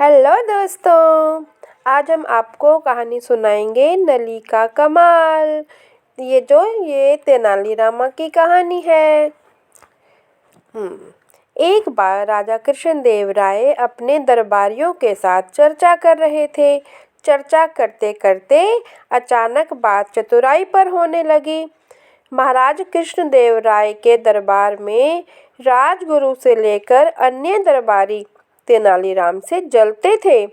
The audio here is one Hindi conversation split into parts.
हेलो दोस्तों, आज हम आपको कहानी सुनाएंगे नली का कमाल। ये तेनालीरामा की कहानी है। एक बार राजा कृष्णदेव राय अपने दरबारियों के साथ चर्चा कर रहे थे। चर्चा करते करते अचानक बात चतुराई पर होने लगी। महाराज कृष्णदेव राय के दरबार में राजगुरु से लेकर अन्य दरबारी तेनालीराम से जलते थे।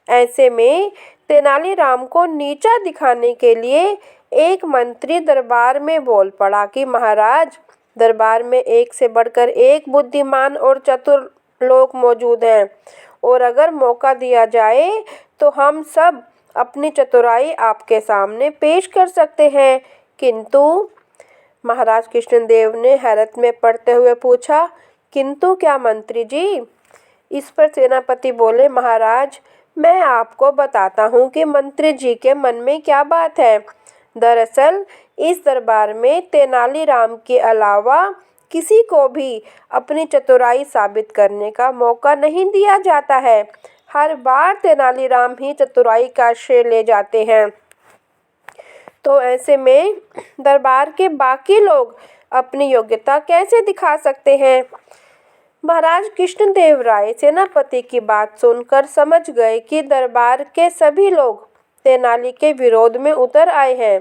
ऐसे में तेनालीराम को नीचा दिखाने के लिए एक मंत्री दरबार में बोल पड़ा कि महाराज, दरबार में एक से बढ़कर एक बुद्धिमान और चतुर लोग मौजूद हैं, और अगर मौका दिया जाए तो हम सब अपनी चतुराई आपके सामने पेश कर सकते हैं। किंतु महाराज कृष्णदेव ने हैरत में पड़ते हुए पूछा, किंतु क्या मंत्री जी? इस पर सेनापति बोले, महाराज, मैं आपको बताता हूँ कि मंत्री जी के मन में क्या बात है। दरअसल इस दरबार में तेनालीराम के अलावा किसी को भी अपनी चतुराई साबित करने का मौका नहीं दिया जाता है। हर बार तेनालीराम ही चतुराई का श्रेय ले जाते हैं। तो ऐसे में दरबार के बाकी लोग अपनी योग्यता कैसे दिखा सकते हैं? महाराज कृष्णदेव राय सेनापति की बात सुनकर समझ गए कि दरबार के सभी लोग तेनाली के विरोध में उतर आए हैं।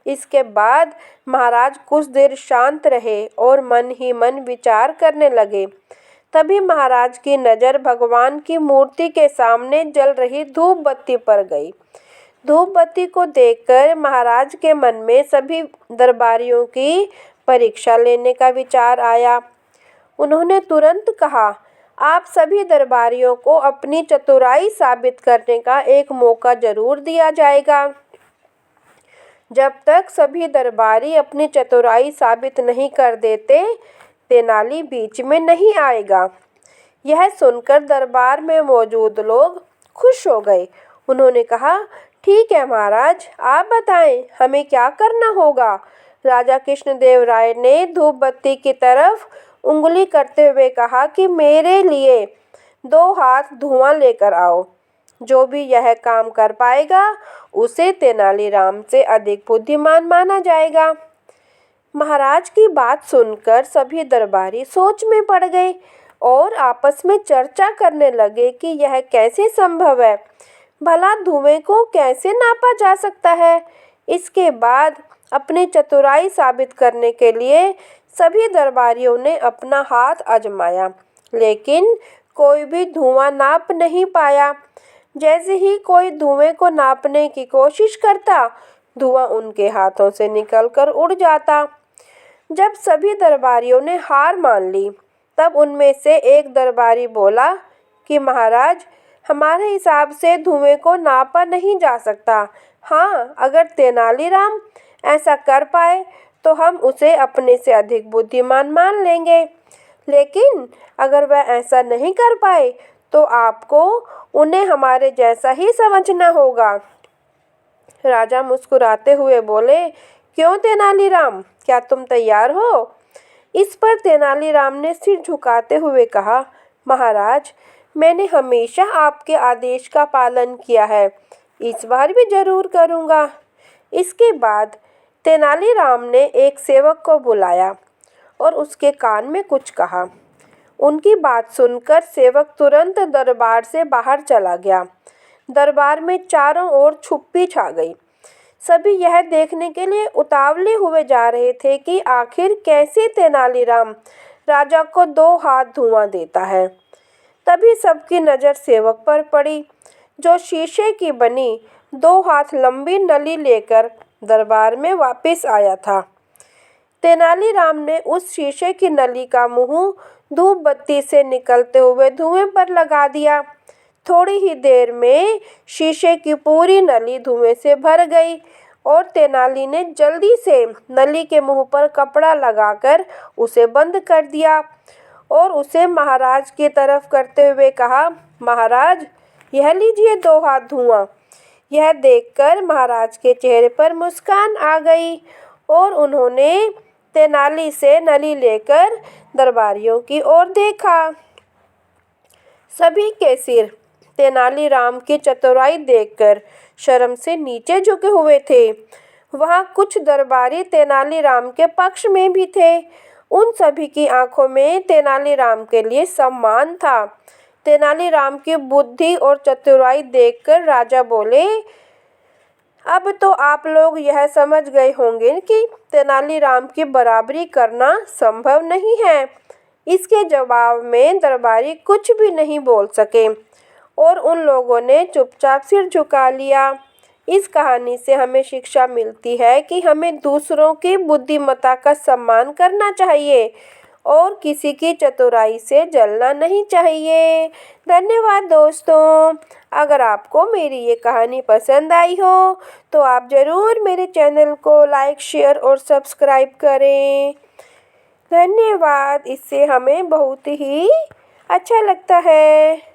इसके बाद महाराज कुछ देर शांत रहे और मन ही मन विचार करने लगे। तभी महाराज की नज़र भगवान की मूर्ति के सामने जल रही धूप बत्ती पर गई। धूप बत्ती को देखकर महाराज के मन में सभी दरबारियों की परीक्षा लेने का विचार आया। उन्होंने तुरंत कहा, आप सभी दरबारियों को अपनी चतुराई साबित करने का एक मौका जरूर दिया जाएगा। जब तक सभी दरबारी अपनी चतुराई साबित नहीं कर देते, तेनाली बीच में नहीं आएगा। यह सुनकर दरबार में मौजूद लोग खुश हो गए। उन्होंने कहा, ठीक है महाराज, आप बताएं हमें क्या करना होगा। राजा कृष्णदेव राय ने धूप बत्ती की तरफ उंगली करते हुए कहा कि मेरे लिए 2 हाथ धुआं लेकर आओ। जो भी यह काम कर पाएगा उसे तेनालीराम से अधिक बुद्धिमान माना जाएगा। महाराज की बात सुनकर सभी दरबारी सोच में पड़ गए और आपस में चर्चा करने लगे कि यह कैसे संभव है। भला धुएं को कैसे नापा जा सकता है? इसके बाद अपनी चतुराई साबित करने के लिए सभी दरबारियों ने अपना हाथ आजमाया, लेकिन कोई भी धुआं नाप नहीं पाया। जैसे ही कोई धुएं को नापने की कोशिश करता, धुआं उनके हाथों से निकलकर उड़ जाता। जब सभी दरबारियों ने हार मान ली, तब उनमें से एक दरबारी बोला कि महाराज, हमारे हिसाब से धुएं को नापा नहीं जा सकता। हाँ, अगर तेनालीराम ऐसा कर पाए तो हम उसे अपने से अधिक बुद्धिमान मान लेंगे, लेकिन अगर वह ऐसा नहीं कर पाए तो आपको उन्हें हमारे जैसा ही समझना होगा। राजा मुस्कुराते हुए बोले, क्यों तेनालीराम, क्या तुम तैयार हो? इस पर तेनालीराम ने सिर झुकाते हुए कहा, महाराज, मैंने हमेशा आपके आदेश का पालन किया है, इस बार भी जरूर करूँगा। इसके बाद तेनालीराम ने एक सेवक को बुलाया और उसके कान में कुछ कहा। उनकी बात सुनकर सेवक तुरंत दरबार से बाहर चला गया। दरबार में चारों ओर चुप्पी छा गई। सभी यह देखने के लिए उतावले हुए जा रहे थे कि आखिर कैसे तेनालीराम राजा को 2 हाथ धुआं देता है। तभी सबकी नज़र सेवक पर पड़ी, जो शीशे की बनी 2 हाथ लंबी नली लेकर दरबार में वापस आया था। तेनालीराम ने उस शीशे की नली का मुंह धूप बत्ती से निकलते हुए धुएं पर लगा दिया। थोड़ी ही देर में शीशे की पूरी नली धुएं से भर गई और तेनाली ने जल्दी से नली के मुंह पर कपड़ा लगाकर उसे बंद कर दिया और उसे महाराज की तरफ करते हुए कहा, महाराज, यह लीजिए 2 हाथ धुआं। यह देखकर महाराज के चेहरे पर मुस्कान आ गई और उन्होंने तेनाली से नली लेकर दरबारियों की ओर देखा। सभी के सिर तेनालीराम की चतुराई देखकर शर्म से नीचे झुके हुए थे। वहाँ कुछ दरबारी तेनालीराम के पक्ष में भी थे। उन सभी की आंखों में तेनालीराम के लिए सम्मान था। तेनालीराम की बुद्धि और चतुराई देखकर राजा बोले, अब तो आप लोग यह समझ गए होंगे कि तेनालीराम की बराबरी करना संभव नहीं है। इसके जवाब में दरबारी कुछ भी नहीं बोल सके और उन लोगों ने चुपचाप सिर झुका लिया। इस कहानी से हमें शिक्षा मिलती है कि हमें दूसरों की बुद्धिमत्ता का सम्मान करना चाहिए और किसी की चतुराई से जलना नहीं चाहिए। धन्यवाद दोस्तों। अगर आपको मेरी ये कहानी पसंद आई हो तो आप ज़रूर मेरे चैनल को लाइक, शेयर और सब्सक्राइब करें। धन्यवाद। इससे हमें बहुत ही अच्छा लगता है।